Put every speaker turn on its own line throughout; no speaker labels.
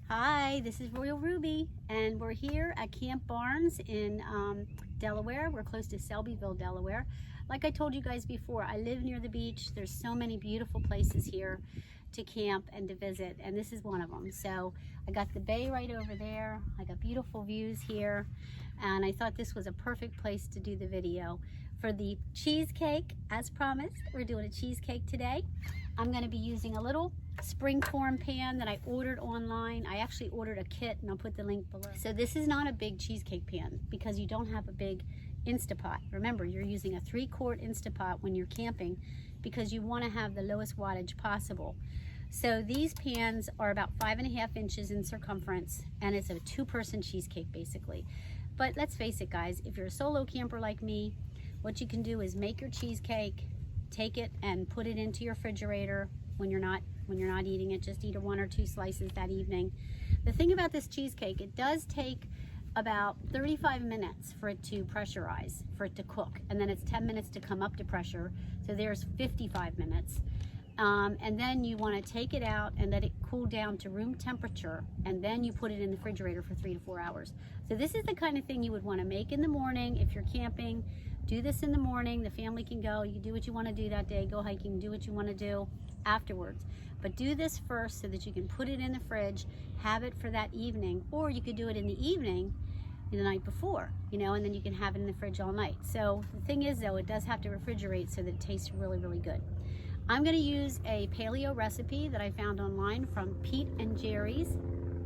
Hi, this is Royal Ruby, and we're here at Camp Barnes in Delaware. We're close to Selbyville, Delaware. Like I told you guys before, I live near the beach. There's so many beautiful places here to camp and to visit, and this is one of them. So I got the bay right over there. I got beautiful views here, and I thought this was a perfect place to do the video. For the cheesecake, as promised, we're doing a cheesecake today. I'm going to be using a little springform pan that I ordered online. I actually ordered a kit, and I'll put the link below. So this is not a big cheesecake pan because you don't have a big Instapot. Remember, you're using a 3-quart Instapot when you're camping because you want to have the lowest wattage possible. So these pans are about 5.5 inches in circumference, and it's a 2-person cheesecake basically. But let's face it, guys, if you're a solo camper like me, what you can do is make your cheesecake, take it and put it into your refrigerator when you're not eating it. Just eat 1 or 2 slices that evening. The thing about this cheesecake, it does take about 35 minutes for it to pressurize, for it to cook, and then it's 10 minutes to come up to pressure, so there's 55 minutes. And then you want to take it out and let it cool down to room temperature, and then you put it in the refrigerator for 3 to 4 hours. So this is the kind of thing you would want to make in the morning if you're camping. Do this in the morning. The family can go. You can do what you want to do that day. Go hiking. Do what you want to do afterwards. But do this first so that you can put it in the fridge, have it for that evening, or you could do it in the evening, the night before, and then you can have it in the fridge all night. So the thing is, though, it does have to refrigerate so that it tastes really, really good. I'm going to use a paleo recipe that I found online from Pete and Jerry's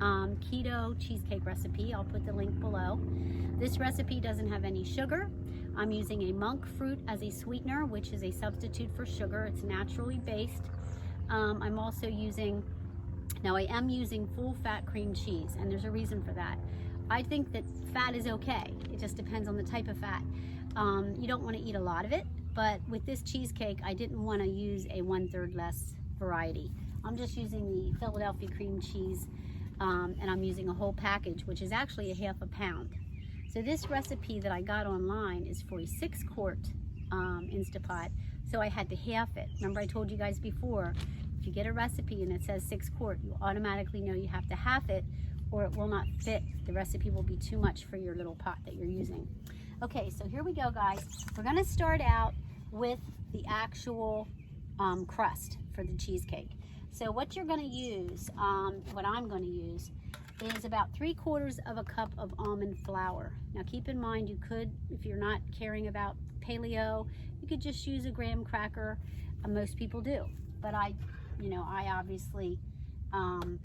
Keto cheesecake recipe. I'll put the link below. This recipe doesn't have any sugar. I'm using a monk fruit as a sweetener, which is a substitute for sugar. It's naturally based. I'm also using, now I am using full fat cream cheese, and there's a reason for that. I think that fat is okay. It just depends on the type of fat. You don't want to eat a lot of it, but with this cheesecake, I didn't want to use a 1/3 less variety. I'm just using the Philadelphia cream cheese, and I'm using a whole package, which is actually a 1/2 pound. So this recipe that I got online is for a 6-quart Instapot, so I had to half it. Remember I told you guys before, if you get a recipe and it says 6-quart, you automatically know you have to half it or it will not fit. The recipe will be too much for your little pot that you're using. Okay, so here we go, guys. We're gonna start out with the actual crust for the cheesecake. So what you're gonna use, what I'm gonna use, is about 3/4 of a cup of almond flour. Now keep in mind, you could, if you're not caring about paleo, you could just use a graham cracker. Most people do, but I obviously am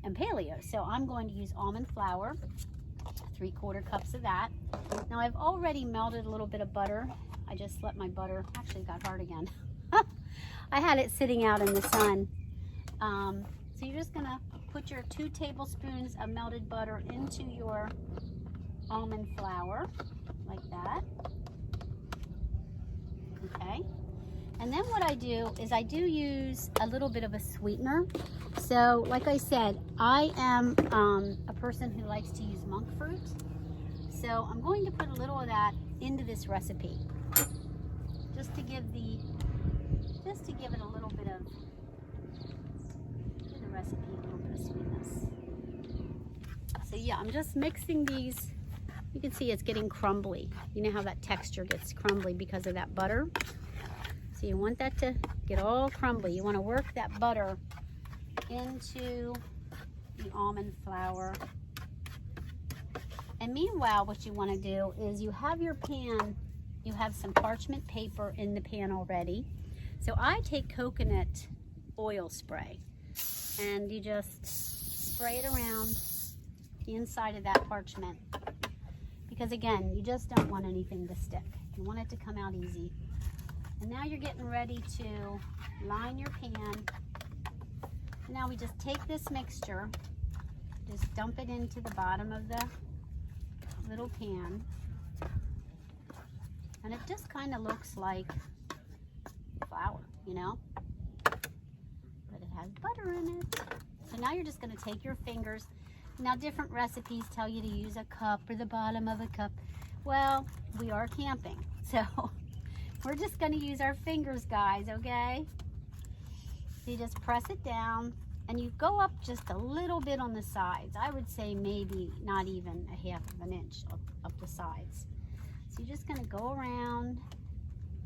paleo, so I'm going to use almond flour, 3/4 cups of that. Now I've already melted a little bit of butter. I just let my butter, actually got hard again. I had it sitting out in the sun. So you're just gonna put your 2 tablespoons of melted butter into your almond flour, like that. Okay. And then what I do is I do use a little bit of a sweetener. So like I said, I am a person who likes to use monk fruit. So I'm going to put a little of that into this recipe, just to give it a little bit of, give the recipe a little bit of sweetness. So yeah, I'm just mixing these. You can see it's getting crumbly. You know how that texture gets crumbly because of that butter? So you want that to get all crumbly. You want to work that butter into the almond flour. And meanwhile, what you want to do is you have your pan, you have some parchment paper in the pan already. So I take coconut oil spray, and you just spray it around the inside of that parchment. Because again, you just don't want anything to stick. You want it to come out easy. And now you're getting ready to line your pan. Now we just take this mixture, just dump it into the bottom of the little pan. And it just kind of looks like flour, but it has butter in it. So now you're just going to take your fingers. Now different recipes tell you to use a cup or the bottom of a cup. Well, we are camping, so we're just going to use our fingers, guys, okay? So you just press it down And you go up just a little bit on the sides. I would say maybe not even a half of an inch up the sides. So you're just gonna go around,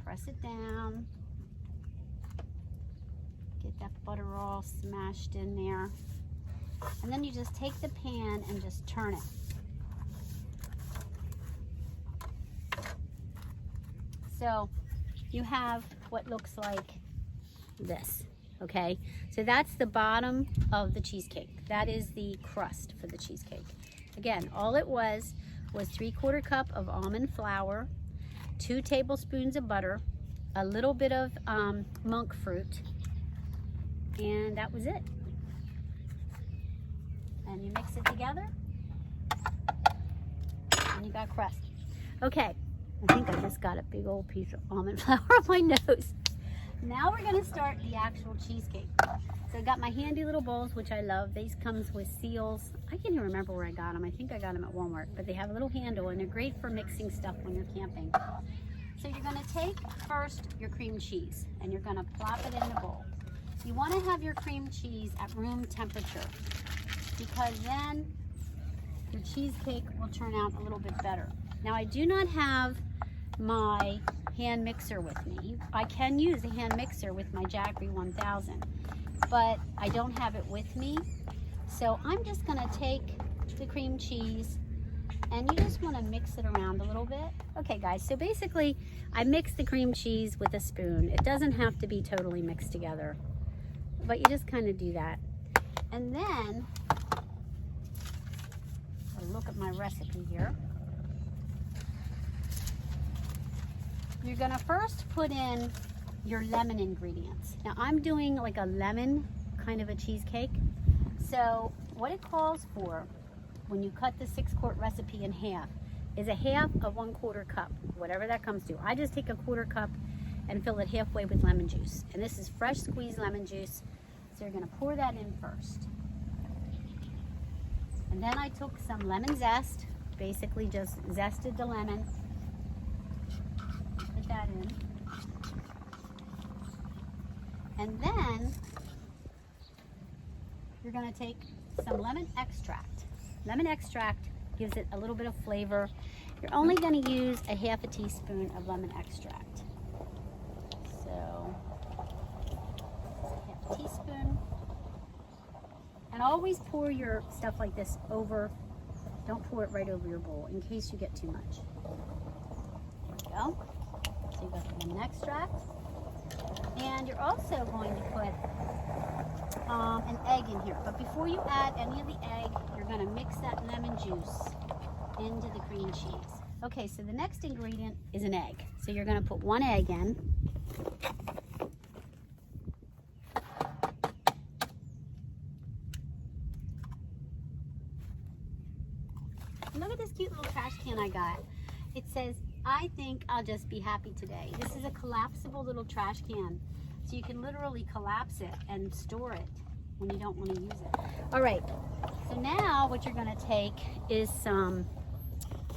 press it down, get that butter all smashed in there. And then you just take the pan and just turn it. So you have what looks like this, okay? So that's the bottom of the cheesecake. That is the crust for the cheesecake. Again, all it was 3/4 cup of almond flour, 2 tablespoons of butter, a little bit of monk fruit, and that was it. And you mix it together, and you got crust. Okay, I think I just got a big old piece of almond flour on my nose. Now we're gonna start the actual cheesecake. So I got my handy little bowls, which I love. These comes with seals. I can't even remember where I got them. I think I got them at Walmart, but they have a little handle and they're great for mixing stuff when you're camping. So you're gonna take first your cream cheese and you're gonna plop it in the bowl. You wanna have your cream cheese at room temperature because then your cheesecake will turn out a little bit better. Now I do not have my hand mixer with me. I can use a hand mixer with my Jackery 1000, but I don't have it with me. So I'm just gonna take the cream cheese and you just wanna mix it around a little bit. Okay guys, so basically I mix the cream cheese with a spoon. It doesn't have to be totally mixed together, but you just kind of do that. And then, I'll look at my recipe here. You're gonna first put in your lemon ingredients. Now I'm doing like a lemon kind of a cheesecake. So what it calls for when you cut the 6-quart recipe in half is a half of 1/4 cup, whatever that comes to. I just take a 1/4 cup and fill it halfway with lemon juice. And this is fresh squeezed lemon juice. So you're gonna pour that in first. And then I took some lemon zest, basically just zested the lemon. Put that in. And then you're gonna take some lemon extract. Lemon extract gives it a little bit of flavor. You're only gonna use a half a teaspoon of lemon extract. So, half a teaspoon. And always pour your stuff like this over. Don't pour it right over your bowl in case you get too much. There we go. So you got the lemon extract. And you're also going to put an egg in here. But before you add any of the egg, you're going to mix that lemon juice into the cream cheese. Okay, so the next ingredient is an egg. So you're going to put 1 egg in. Look at this cute little trash can I got. It says, I think I'll just be happy today. This is a collapsible little trash can. So you can literally collapse it and store it when you don't want to use it. All right, so now what you're gonna take is some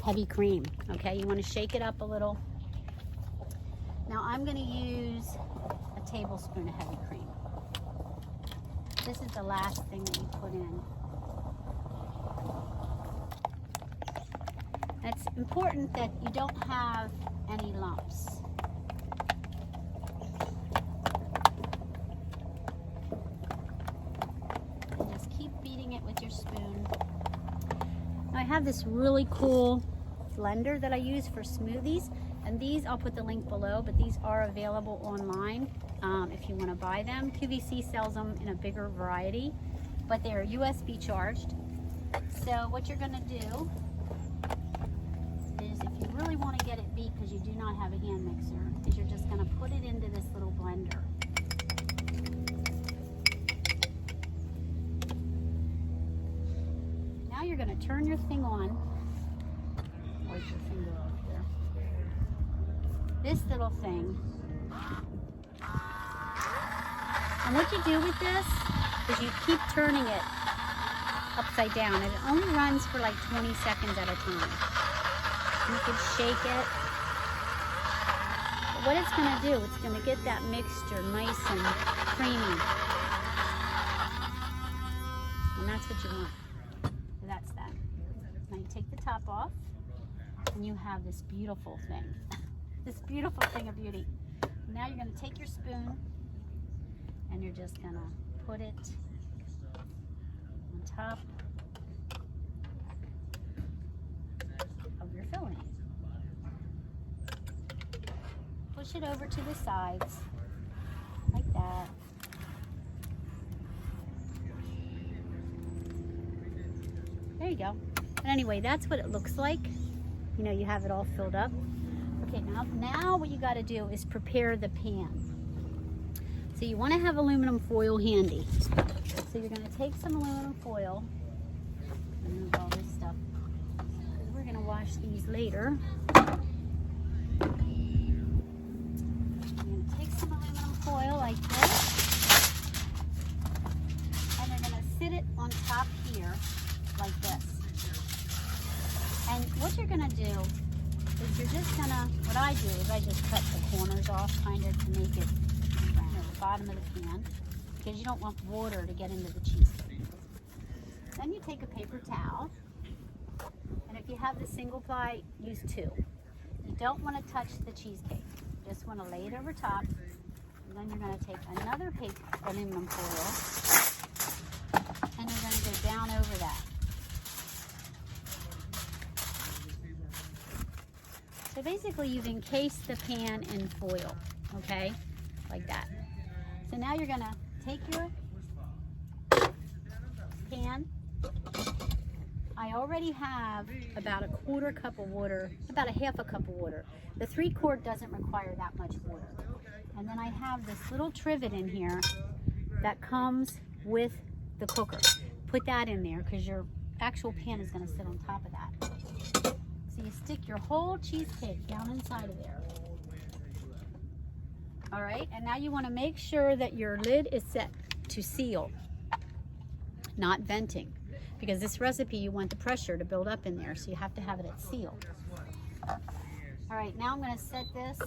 heavy cream, okay? You wanna shake it up a little. Now I'm gonna use a tablespoon of heavy cream. This is the last thing that you put in. It's important that you don't have any lumps. And just keep beating it with your spoon. Now I have this really cool blender that I use for smoothies, and these, I'll put the link below, but these are available online if you want to buy them. QVC sells them in a bigger variety, but they're USB charged. So what you're going to do is, if you really want to get it beat because you do not have a hand mixer, is you're just going to put it into this little blender. Now you're going to turn your thing on. Wipe your finger off here. This little thing. And what you do with this is you keep turning it upside down, and it only runs for like 20 seconds at a time. You can shake it. But what it's going to do, it's going to get that mixture nice and creamy. and that's what you want. So that's that. Now you take the top off, and you have this beautiful thing. This beautiful thing of beauty. Now you're going to take your spoon, and you're just going to put it on top of your filling. Push it over to the sides, like that. There you go. And anyway, that's what it looks like. You know, you have it all filled up. Okay, now what you got to do is prepare the pan. So you want to have aluminum foil handy. So you're going to take some aluminum foil and move all this stuff, because we're going to wash these later. You're going to take some aluminum foil like this, and you're going to sit it on top here like this. And what you're going to do is you're just going to, what I do is I just cut the corners off kind of to make it round at the bottom of the pan, because you don't want water to get into the cheesecake. Then you take a paper towel, and if you have the single ply, use 2. You don't want to touch the cheesecake. You just want to lay it over top, and then you're going to take another paper, aluminum foil, and you're going to go down over that. So basically you've encased the pan in foil, okay, like that. So now you're gonna take your pan. I already have about a 1/4 cup of water, about a 1/2 cup of water. The 3-quart doesn't require that much water. And then I have this little trivet in here that comes with the cooker. Put that in there because your actual pan is gonna sit on top of that. So you stick your whole cheesecake down inside of there. All right, and now you want to make sure that your lid is set to seal, not venting, because this recipe you want the pressure to build up in there, so you have to have it at seal. All right, now I'm going to set this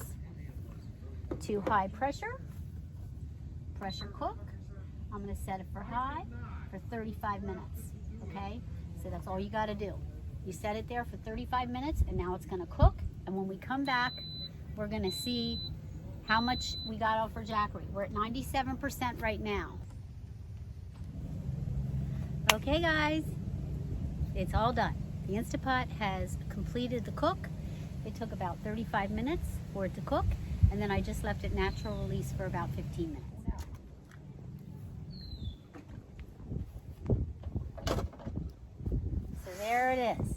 to high pressure, pressure cook. I'm going to set it for high for 35 minutes, okay? So that's all you got to do. You set it there for 35 minutes, and now it's gonna cook. And when we come back, we're gonna see how much we got off our jackery. We're at 97% right now. Okay guys, it's all done. The Instapot has completed the cook. It took about 35 minutes for it to cook, and then I just left it natural release for about 15 minutes. There it is.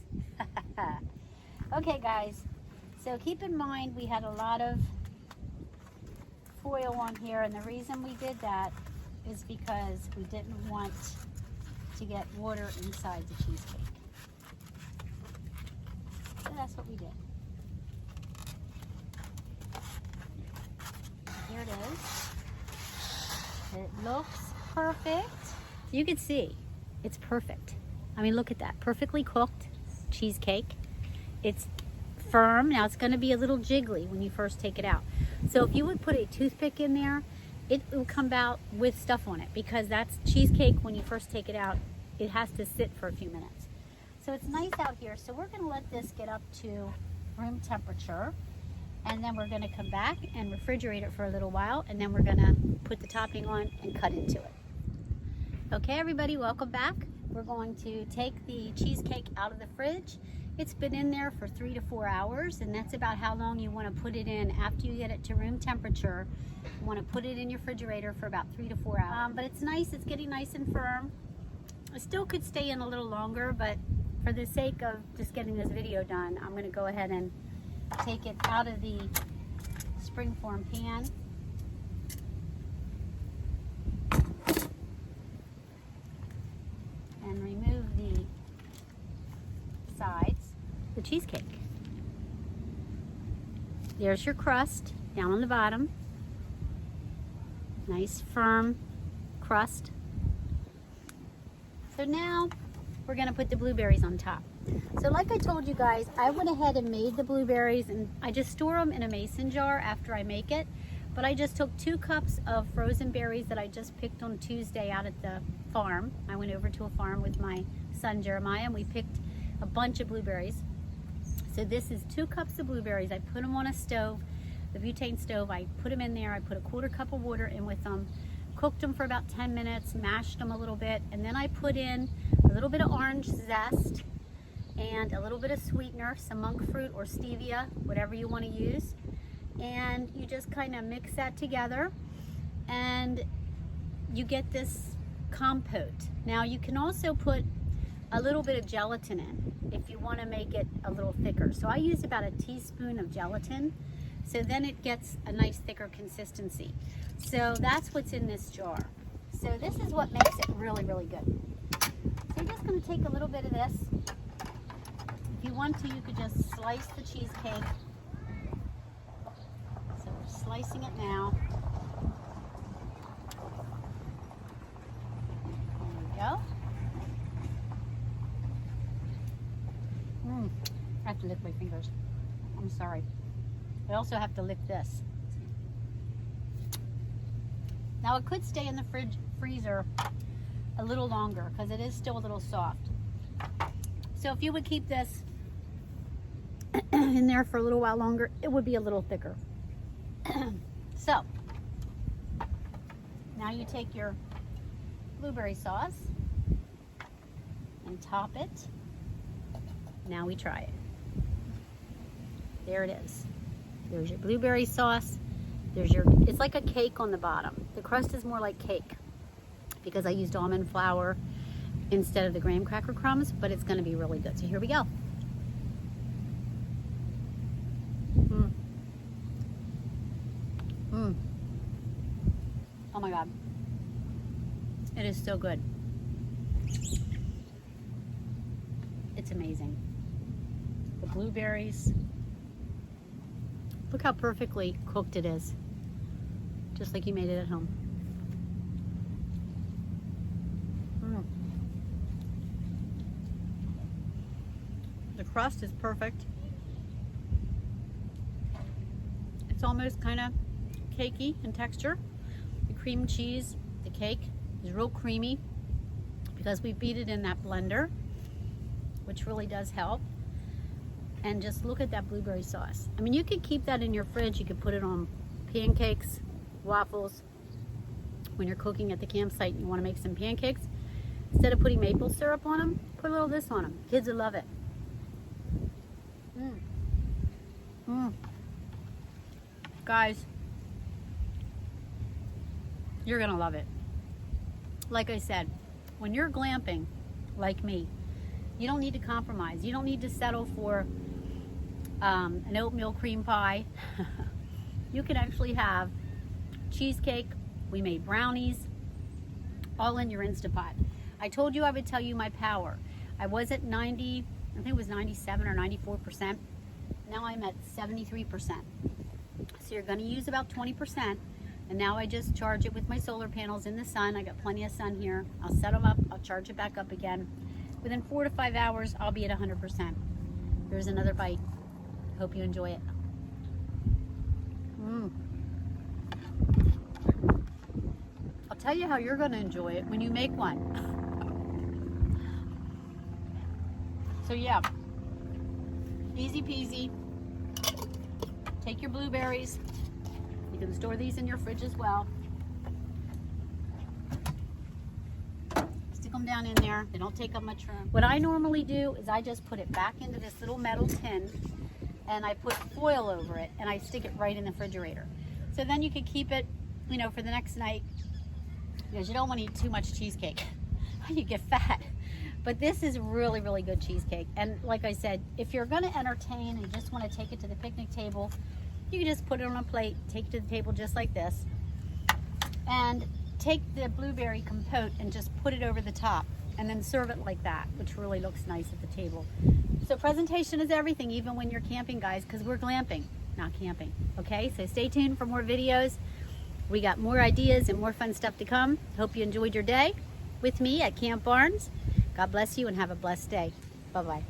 Okay guys, so keep in mind we had a lot of foil on here, and the reason we did that is because we didn't want to get water inside the cheesecake. So that's what we did. Here it is. It looks perfect. You can see it's perfect. I mean, look at that, perfectly cooked cheesecake. It's firm. Now it's going to be a little jiggly when you first take it out. So if you would put a toothpick in there, it will come out with stuff on it, because that's cheesecake. When you first take it out, it has to sit for a few minutes. So it's nice out here. So we're going to let this get up to room temperature, and then we're going to come back and refrigerate it for a little while, and then we're going to put the topping on and cut into it. Okay, everybody, welcome back. We're going to take the cheesecake out of the fridge. It's been in there for 3 to 4 hours, and that's about how long you want to put it in after you get it to room temperature. You want to put it in your refrigerator for about 3 to 4 hours. But it's nice, it's getting nice and firm. It still could stay in a little longer, but for the sake of just getting this video done, I'm going to go ahead and take it out of the springform pan. And remove the sides, the cheesecake. There's your crust down on the bottom. Nice firm crust. So now we're gonna put the blueberries on top. So like I told you guys, I went ahead and made the blueberries, and I just store them in a mason jar after I make it. But I just took 2 cups of frozen berries that I just picked on Tuesday out at the farm. I went over to a farm with my son Jeremiah and we picked a bunch of blueberries. So this is 2 cups of blueberries. I put them on a stove, the butane stove. I put them in there. I put a 1/4 cup of water in with them, cooked them for about 10 minutes, mashed them a little bit, and then I put in a little bit of orange zest and a little bit of sweetener, some monk fruit or stevia, whatever you want to use. And you just kind of mix that together and you get this compote. Now you can also put a little bit of gelatin in if you want to make it a little thicker. So I use about a teaspoon of gelatin, so then it gets a nice thicker consistency. So that's what's in this jar. So this is what makes it really, really good. So I'm just going to take a little bit of this. If you want to, you could just slice the cheesecake. So we're slicing it now. There we go. I have to lick my fingers. I'm sorry. I also have to lick this. Now it could stay in the freezer a little longer because it is still a little soft. So if you would keep this in there for a little while longer, it would be a little thicker. So now you take your blueberry sauce and top it. Now we try it. There it is. There's your blueberry sauce. There's your, it's like a cake on the bottom. The crust is more like cake because I used almond flour instead of the graham cracker crumbs, but it's gonna be really good. So here we go. Oh my God. It is so good. It's amazing. The blueberries. Look how perfectly cooked it is. Just like you made it at home. The crust is perfect. It's almost kind of cakey in texture. The cream cheese, the cake is real creamy because we beat it in that blender, which really does help. And just look at that blueberry sauce. I mean, you could keep that in your fridge. You could put it on pancakes, waffles. When you're cooking at the campsite and you want to make some pancakes, instead of putting maple syrup on them, put a little of this on them. Kids will love it. Guys, you're gonna love it. Like I said, when you're glamping, like me, you don't need to compromise. You don't need to settle for an oatmeal cream pie. You can actually have cheesecake. We made brownies, all in your Instapot. I told you I would tell you my power. I was at 90, I think it was 97 or 94%. Now I'm at 73%. So you're gonna use about 20%. And now I just charge it with my solar panels in the sun. I got plenty of sun here. I'll set them up, I'll charge it back up again. Within 4 to 5 hours, I'll be at 100%. Here's another bite. Hope you enjoy it. I'll tell you how you're gonna enjoy it when you make one. So yeah, easy peasy. Take your blueberries. You can store these in your fridge as well. Stick them down in there. They don't take up much room. What I normally do is I just put it back into this little metal tin and I put foil over it and I stick it right in the refrigerator. So then you can keep it, you know, for the next night, because you don't want to eat too much cheesecake. You get fat. But this is really, really good cheesecake. And like I said, if you're going to entertain and just want to take it to the picnic table, you can just put it on a plate, take it to the table just like this, and take the blueberry compote and just put it over the top and then serve it like that, which really looks nice at the table. So presentation is everything, even when you're camping, guys, because we're glamping, not camping. Okay, so stay tuned for more videos. We got more ideas and more fun stuff to come. Hope you enjoyed your day with me at Camp Barnes. God bless you and have a blessed day. Bye-bye.